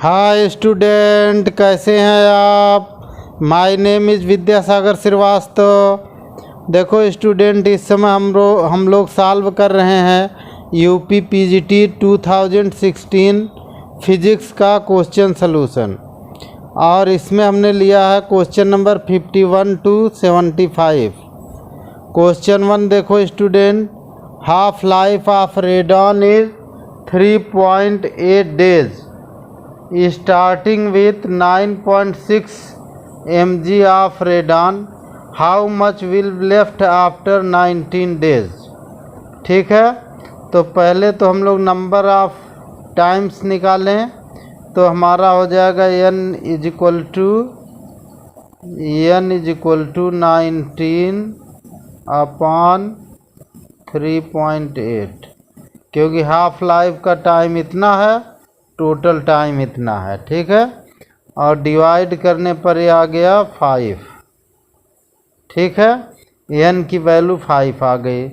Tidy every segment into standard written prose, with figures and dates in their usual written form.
Hi student, कैसे हैं आप। My name is Vidyasagar Srivastava. देखो स्टूडेंट, इस समय हम लोग सॉल्व कर रहे हैं यूपी पीजीटी 2016 फिजिक्स का क्वेश्चन सलूशन। और इसमें हमने लिया है क्वेश्चन नंबर 51 to 75। क्वेश्चन 1 देखो student, half life of radon is 3.8 days starting with 9.6 mg of radon. How much will be left after 19 days? ठीक है, तो पहले तो हम लोग नंबर ऑफ टाइम्स निकालें तो हमारा हो जाएगा n is equal to 19 upon 3.8, क्योंकि हाफ लाइफ का टाइम इतना है, टोटल टाइम इतना है। ठीक है, और डिवाइड करने पर ये आ गया 5। ठीक है, n की वैल्यू 5 आ गई।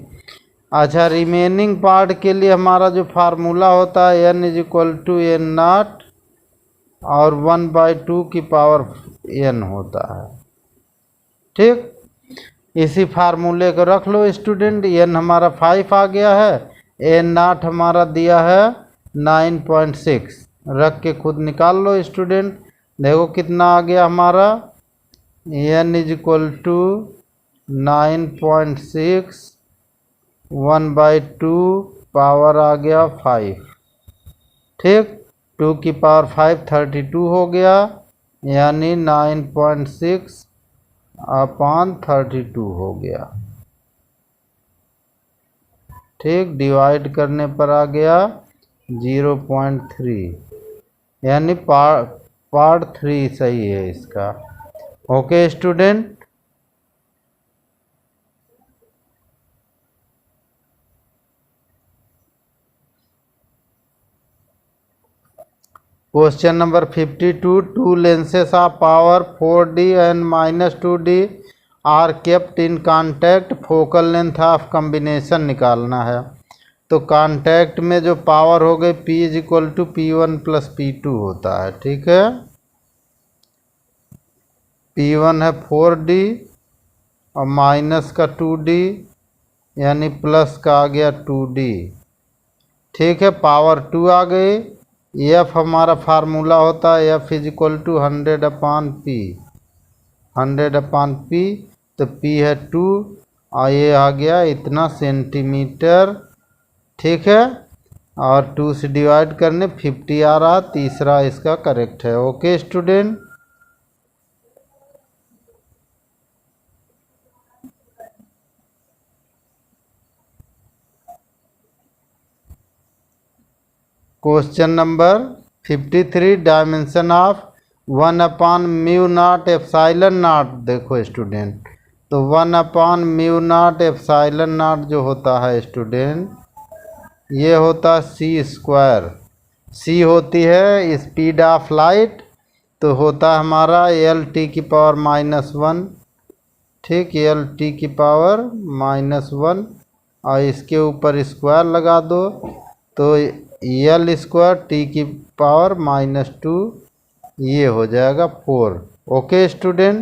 अच्छा, रिमेनिंग पार्ट के लिए हमारा जो फार्मूला होता है n is equal to n naught और 1/2 की पावर n होता है। ठीक, इसी फार्मूले को रख लो स्टूडेंट। n हमारा 5 आ गया है, n नॉट हमारा दिया है 9.6, रख के खुद निकाल लो स्टूडेंट। देखो कितना आ गया हमारा, n is equal to 9.6 1/2 power आ गया 5। ठीक, 2 की पावर 5 32 हो गया, यानी 9.6 अपॉन 32 हो गया। ठीक, डिवाइड करने पर आ गया 0.3, यानी पार्ट 3 सही है इसका। Okay student, question number 52, two lenses of power 4D and -2D are kept in contact, focal length of combination निकालना है। तो कांटेक्ट में जो पावर हो गई P is equal to P1 plus P2 होता है। ठीक है, P1 है 4D और माइनस का 2D, यानी प्लस का आ गया 2D। ठीक है, पावर 2 आ गई। F हमारा फार्मूला होता है F is equal to 100/P, 100/P, तो P है 2 और ये आ गया इतना सेंटीमीटर। ठीक है, और 2 से डिवाइड करने 50 आ रहा, तीसरा इसका करेक्ट है। Okay student, question number 53, dimension of 1/μ0 epsilon naught. देखो स्टूडेंट, तो 1/μ0 एप्सिलॉन नॉट जो होता है स्टूडेंट, ये होता c²। c होती है स्पीड ऑफ लाइट, तो होता हमारा Lt की पावर -1। ठीक, Lt की पावर -1 और इसके ऊपर स्क्वायर लगा दो तो L² T की पावर -2, ये हो जाएगा 4। Okay student,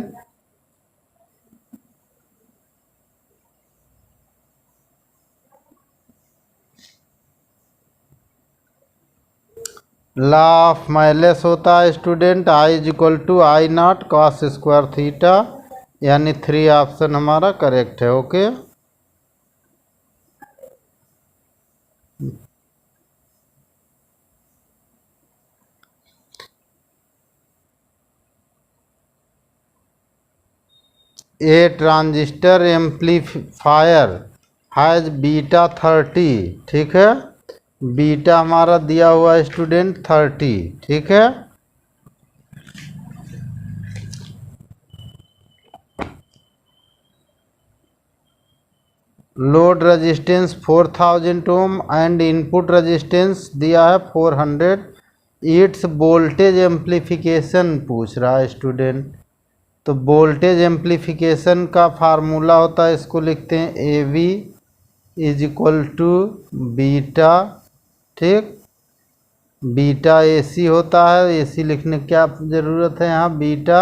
law of Malus होता है student I is equal to I0 cos² theta, यानी 3 ऑप्शन हमारा करेक्ट है। Okay, a transistor amplifier has beta 30। ठीक है, बीटा हमारा दिया हुआ है स्टूडेंट 30। ठीक है, load resistance 4000 ohm and input resistance दिया है 400। इट्स वोल्टेज एम्पलीफिकेशन पूछ रहा है स्टूडेंट, तो वोल्टेज एम्पलीफिकेशन का फार्मूला होता है, इसको लिखते हैं AV is equal to beta. ठीक, बीटा AC होता है, AC लिखने की क्या ज़रूरत है यहाँ, beta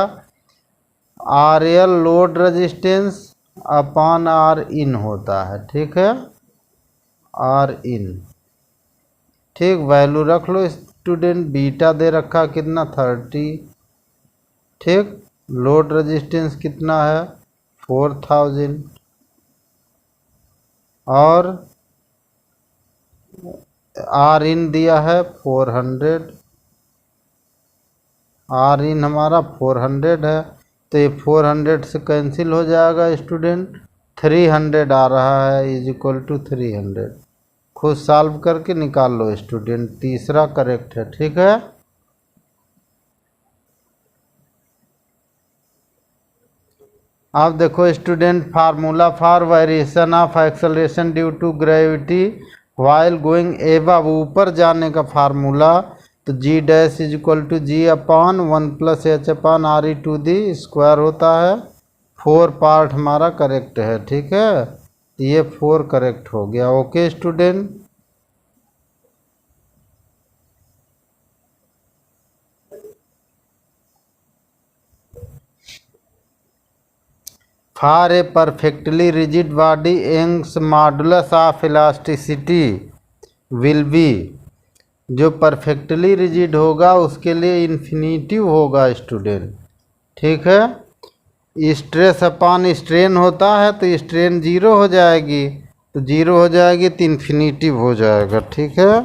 RL load resistance upon R इन होता है, ठीक है, R इन, ठीक। वैल्यू रख लो स्टूडेंट, बीटा दे रखा कितना 30, ठीक। लोड रेजिस्टेंस कितना है 4000 और R इन दिया है 400, R इन हमारा 400 है, तो ये 400 से कैंसिल हो जाएगा स्टूडेंट, 300 आ रहा है इज इक्वल टू 300। खुद सॉल्व करके निकाल लो स्टूडेंट, तीसरा करेक्ट है, ठीक है। अब देखो student, formula for variation of acceleration due to gravity while going above, ऊपर जाने का फार्मूला, तो g dash is equal to g upon 1 plus h upon R E to the square होता है। 4 पार्ट हमारा करेक्ट है, ठीक है, ये 4 करेक्ट हो गया। Okay student, for a perfectly rigid body Young's modulus of elasticity will be, जो परफेक्टली रिजिड होगा उसके लिए इन्फिनिटिव होगा स्टूडेंट, ठीक है। स्ट्रेस अपॉन स्ट्रेन होता है तो स्ट्रेन 0 हो जाएगी, तो 0 हो जाएगी तो इन्फिनिटिव हो जाएगा, ठीक है।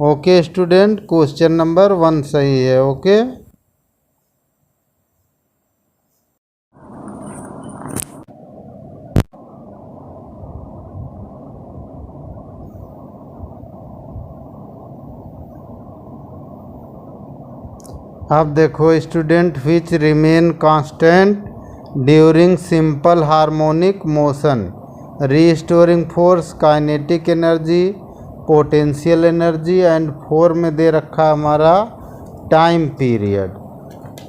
ओके स्टूडेंट, क्वेश्चन नंबर 1 सही है। ओके, अब देखो student, which remain constant during simple harmonic motion, restoring force, kinetic energy, potential energy and 4 में दे रखा हमारा टाइम पीरियड।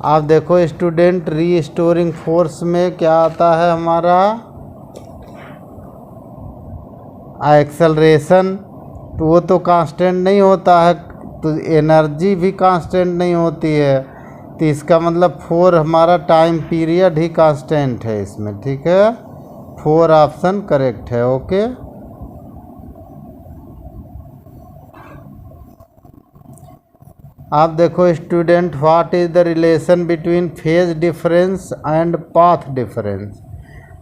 अब देखो स्टूडेंट, रीस्टोरिंग फोर्स में क्या आता है हमारा एक्सेलरेशन, तो वो तो कांस्टेंट नहीं होता है, तो एनर्जी भी कांस्टेंट नहीं होती है, तो इसका मतलब 4 हमारा टाइम पीरियड ही कांस्टेंट है इसमें, ठीक है। 4 ऑप्शन करेक्ट है। ओके, आप देखो student, what is the relation between phase difference and path difference,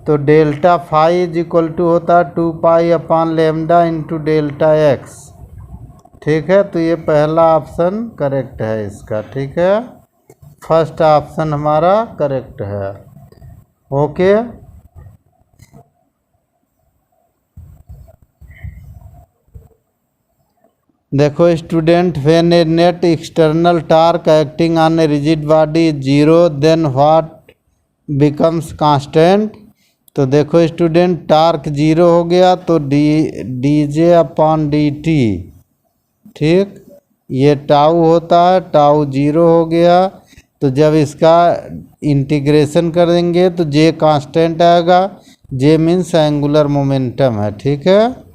तो delta phi is equal to होता है 2 pi upon lambda into delta x, ठीक है। तो ये पहला ऑप्शन करेक्ट है इसका, ठीक है, फर्स्ट ऑप्शन हमारा करेक्ट है। ओके, देखो student, when a net external torque acting on a rigid body is 0 then what becomes constant, तो देखो स्टूडेंट, टार्क 0 हो गया तो D J upon D T, ठीक, ये टाउ होता है, टाउ 0 हो गया, तो जब इसका इंटीग्रेशन करेंगे तो जे कांस्टेंट आएगा, जे मीन्स एंगुलर मोमेंटम है, ठीक है।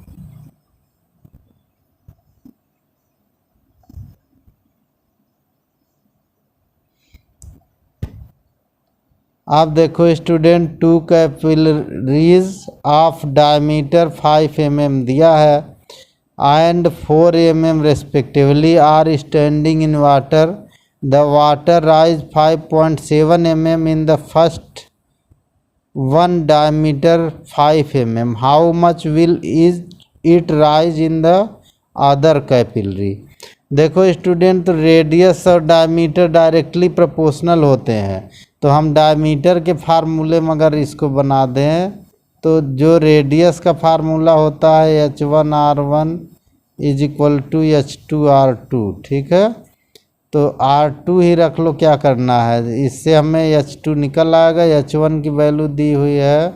आप देखो student, 2 capillaries of diameter 5 mm दिया है and 4 mm respectively are standing in water, the water rise 5.7 mm in the first one diameter 5 mm, how much will is it rise in the other capillary. देखो student, radius और diameter directly proportional होते हैं, तो हम diameter के फार्मूले में अगर इसको बना दें तो जो रेडियस का फार्मूला होता है H1R1 is equal to H2R2, ठीक है। तो R2 ही रख लो, क्या करना है, इससे हमें H2 निकल आएगा। H1 की वैल्यू दी हुई है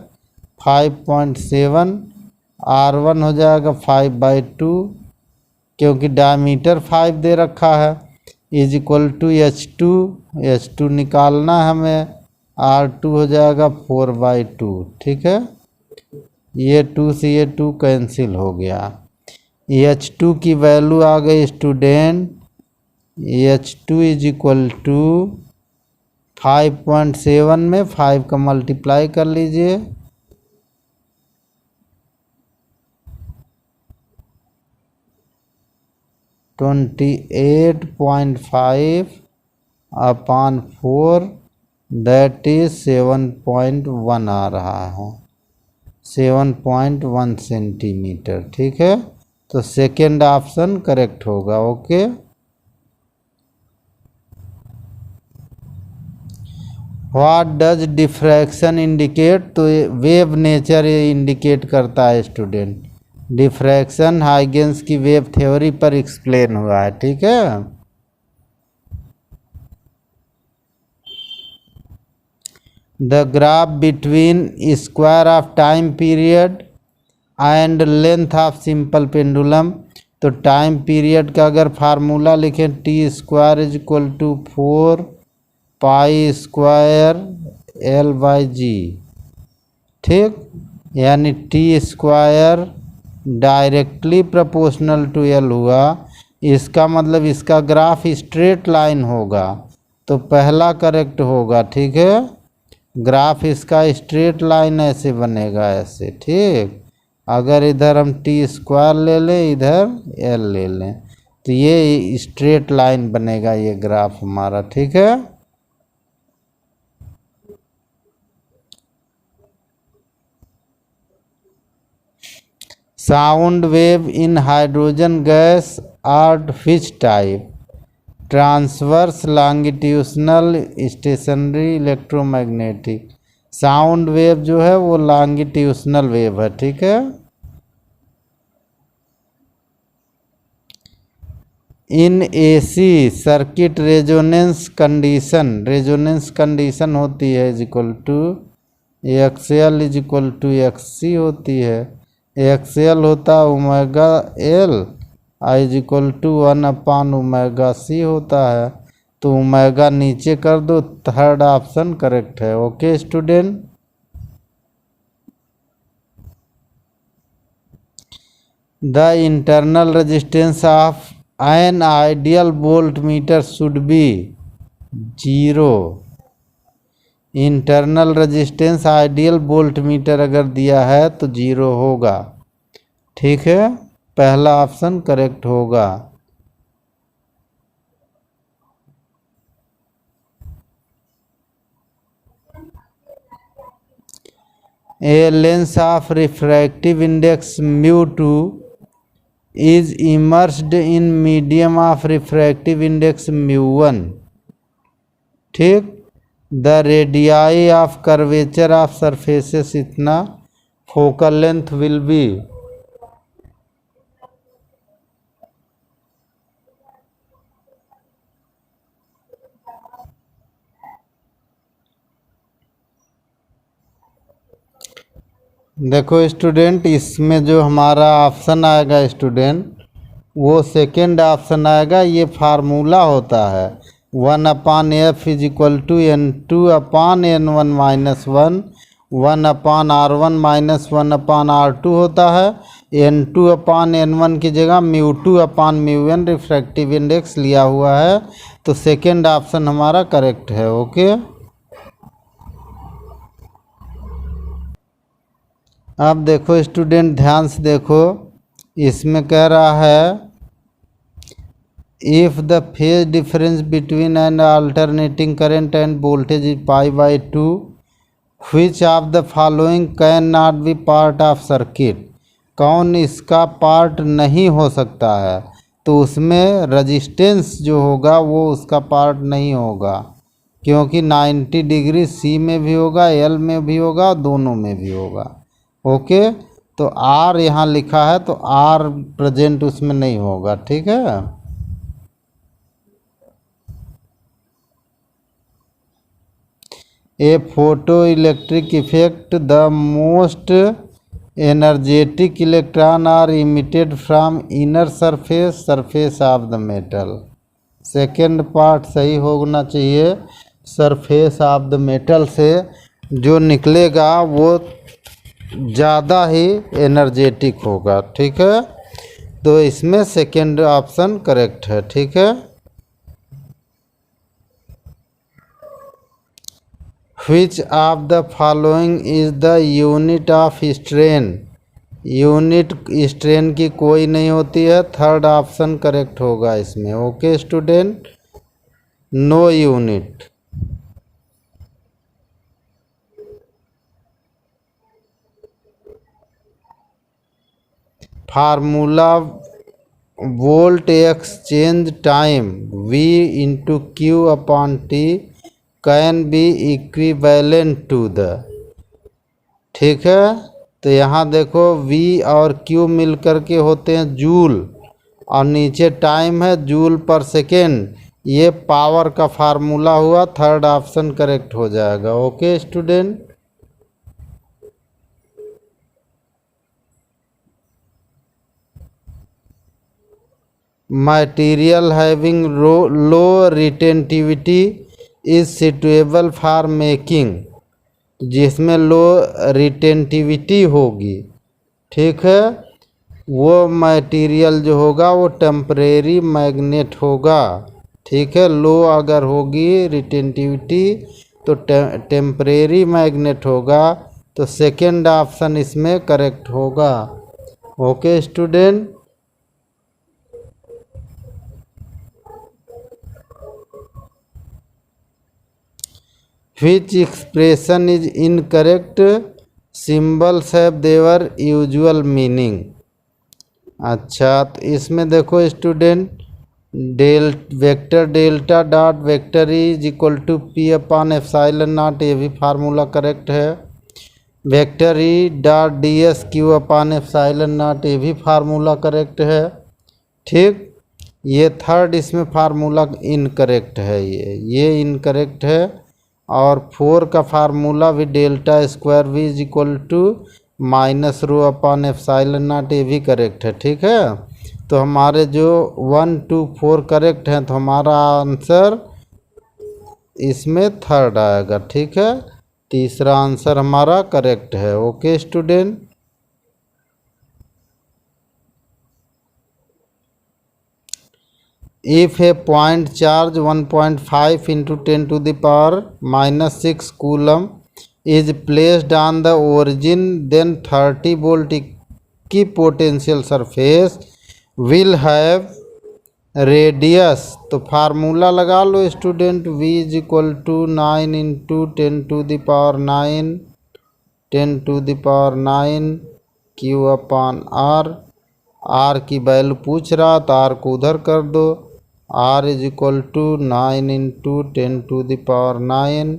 5.7, R1 हो जाएगा 5/2, क्योंकि डायमीटर 5 दे रखा है, इज इक्वल टू H2 निकालना हमें, R2 हो जाएगा 4/2, ठीक है। ये 2 से ये 2 कैंसिल हो गया, H2 की वैल्यू आ गई student, H2 is equal to 5.7 में 5 का मल्टीप्लाई कर लीजिए, 28.5 अपॉन 4 दैट इज 7.1 आ रहा है, 7.1 सेंटीमीटर। ठीक है, तो सेकेंड ऑप्शन करेक्ट होगा। Okay, what does diffraction indicate, तो वेव नेचर ये इंडिकेट करता है स्टूडेंट। डिफ्रैक्शन हाइगेंस की वेव थ्योरी पर एक्सप्लेन हुआ है। ठीक है, the graph between square of time period and length of simple pendulum, तो टाइम पीरियड का अगर फार्मूला लिखें T square is equal to 4 pi square L by g. ठीक, यानी T square directly proportional to L हुआ, इसका मतलब इसका ग्राफ स्ट्रेट लाइन होगा, तो पहला करेक्ट होगा। ठीक है, ग्राफ इसका स्ट्रेट लाइन ऐसे बनेगा, ऐसे। ठीक, अगर इधर हम टी स्क्वायर ले लें, इधर एल ले लें, तो ये स्ट्रेट लाइन बनेगा ये ग्राफ हमारा। ठीक है, sound wave in hydrogen gas are which type, transverse, longitudinal, stationary, electromagnetic. Sound wave जो है वो लॉन्गिट्यूशनल वेव है। ठीक है, in AC circuit resonance condition होती है is equal to XL is equal to XC होती है। एक्सएल होता है omega L, I is equal to 1 omega C होता है, तो ओमेगा नीचे कर दो, थर्ड ऑप्शन करेक्ट है। Okay student, the internal resistance of an ideal volt meter should be 0। Internal resistance ideal volt meter अगर दिया है तो 0 होगा। ठीक है, पहला ऑप्शन करेक्ट होगा। A lens of refractive index μ2 is immersed in medium of refractive index μ1। ठीक, the radii of curvature of surfaces इतना, फोकल लेंथ विल बी, देखो स्टूडेंट, इसमें जो हमारा ऑप्शन आएगा स्टूडेंट, वो सेकेंड ऑप्शन आएगा। ये फार्मूला होता है 1/f is equal to n2/n1 minus 1, 1/r1 minus 1/r2 होता है। n2/n1 की जगह μ2/μn रिफ्रैक्टिव इंडेक्स लिया हुआ है, तो सेकेंड ऑप्शन हमारा करेक्ट है। ओके, अब देखो स्टूडेंट, ध्यान से देखो, इसमें कह रहा है if the phase difference between an alternating current and voltage is π/2, which of the following can not be part of circuit, कौन इसका पार्ट नहीं हो सकता है, तो उसमें रजिस्टेंस जो होगा वो उसका पार्ट नहीं होगा, क्योंकि 90 डिग्री सी में भी होगा, एल में भी होगा, दोनों में भी होगा। ओके, तो आर यहाँ लिखा है तो आर प्रेजेंट उसमें नहीं होगा। ठीक है, a photo electric effect, the most energetic electron are emitted from inner surface of the metal. Second part सही होना चाहिए, सरफेस ऑफ द मेटल से जो निकलेगा वो ज़्यादा ही एनर्जेटिक होगा। ठीक है, तो इसमें सेकेंड ऑप्शन करेक्ट है। ठीक है। Which of the following is the unit of strain. Unit strain की कोई नहीं होती है, थर्ड ऑप्शन करेक्ट होगा इसमें। Okay student, no unit. Formula volt exchange time V into Q upon T can be equivalent to the. ठीक है, तो यहाँ देखो V और Q मिल कर के होते हैं जूल, और नीचे टाइम है जूल पर सेकेंड। ये पावर का फार्मूला हुआ, थर्ड ऑप्शन करेक्ट हो जाएगा। Okay student. Material having low retentivity is suitable for making. जिसमें लो रिटेंटिविटी होगी, ठीक है, वो मटेरियल जो होगा वो टेम्परेरी मैग्नेट होगा। ठीक है, लो अगर होगी रिटेंटिविटी तो टेम्परेरी मैग्नेट होगा। तो सेकेंड ऑप्शन इसमें करेक्ट होगा। Okay student. Which expression is incorrect? Symbols have their usual meaning। अच्छा, तो इसमें देखो student, vector delta dot vector is equal to P upon epsilon naught, ये भी फार्मूला करेक्ट है। Vector E dot D S Q upon epsilon naught, ये भी formula correct है। ठीक, ये थर्ड इसमें फार्मूला इनकरेक्ट है, ये इनकरेक्ट है। और 4 का फार्मूला भी delta square V is equal to minus rho upon epsilon naught, ये भी करेक्ट है। ठीक है, तो हमारे जो 1 2 4 करेक्ट हैं, तो हमारा आंसर इसमें थर्ड आएगा। ठीक है, तीसरा आंसर हमारा करेक्ट है। Okay student. If a point charge 1.5 into 10 to the power minus 6 coulomb is placed on the origin, then 30 volt equipotential surface will have radius। तो फार्मूला लगा लो student, V is equal to 9 into 10 to the power 9 10 to the power 9 Q upon R। R की value पूछ रहा, तो R को उधर कर दो। R is equal to 9 into 10 to the power 9।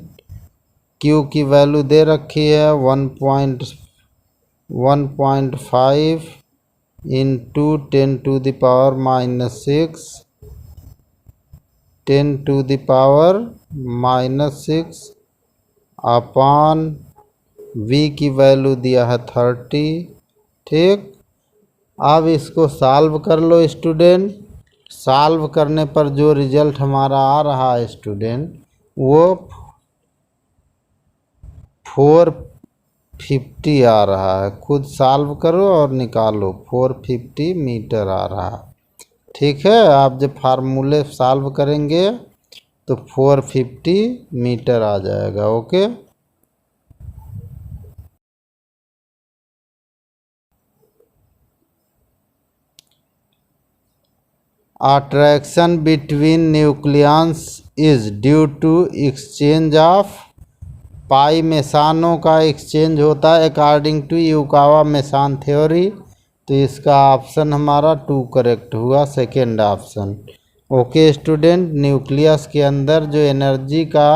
Q की वैल्यू दे रखी है 1.5 into 10 to the power minus 6 10 to the power minus 6 upon V की वैल्यू दिया है 30। ठीक, अब इसको सॉल्व कर लो स्टूडेंट। सॉल्व करने पर जो रिजल्ट हमारा आ रहा है स्टूडेंट, वो 450 आ रहा है। खुद सॉल्व करो और निकालो, 450 मीटर आ रहा है। ठीक है, आप जब फार्मूले सॉल्व करेंगे तो 450 मीटर आ जाएगा। Okay. Attraction between nucleons is due to exchange of pi मेसानों का एक्सचेंज होता है according to Yukawa meson theory. तो इसका ऑप्शन हमारा 2 करेक्ट हुआ, second option. Okay student, nucleus के अंदर जो एनर्जी का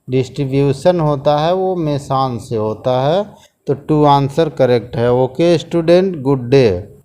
डिस्ट्रीब्यूशन होता है वो मेसान से होता है। तो 2 आंसर करेक्ट है। Okay student, good day.